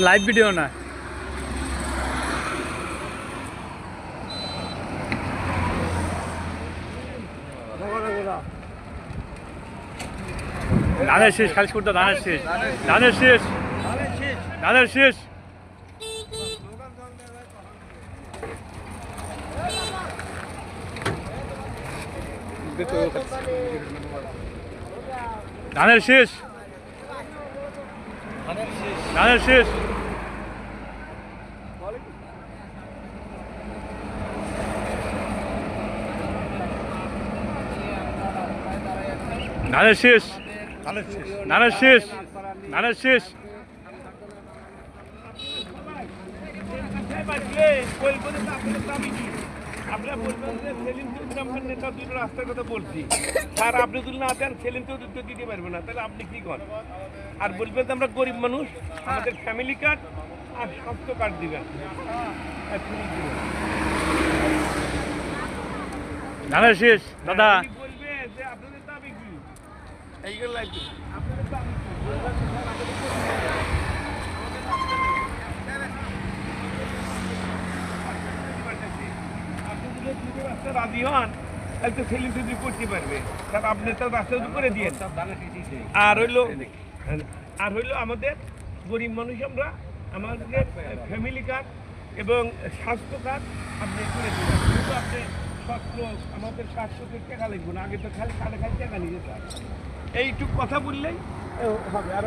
Live video না ধানের শেষ খালি করতে ধানের শেষ ধানের শেষ ধানের শেষ ধানের শেষ ধানের শেষ ধানের শেষ ধানের শেষ ধানের শেষ আপনারা বলবেন যে সেলিম চৌধুরী আমার নেতা দুটো রাস্তার কথা বলছি স্যার আপনি যদি না দেন সেলিম চৌধুরী তো দিতে পারবে না, তাহলে আপনি কি করেন? আর বলবেন যে আমরা গরিব মানুষ, আমাদের ফ্যামিলি কার্ড আর স্বাস্থ্য কার্ড দিবেন। ধানের শেষ দাদা বলবে যে আপনাদের দাবি কি এইগুলো লাগবে, আপনাদের দাবি কি বলবেন যে স্যার আমাদের রাজি হন তাহলে তো সেলিম চৌধুরী করতে পারবে, কারণ আপনি তো রাস্তা করে দিয়ে। আর হইলো আমাদের গরিব মানুষ আমরা, আমাদের ফ্যামিলি কার্ড এবং স্বাস্থ্য কার্ড আপনি করে দেবেন। কিন্তু আপনি সত্র আমাদের 700 টাকা লাগবে না, আগে তো খালি টাকা নিয়ে যেতে। এইটুকু কথা বললেই হবে। আর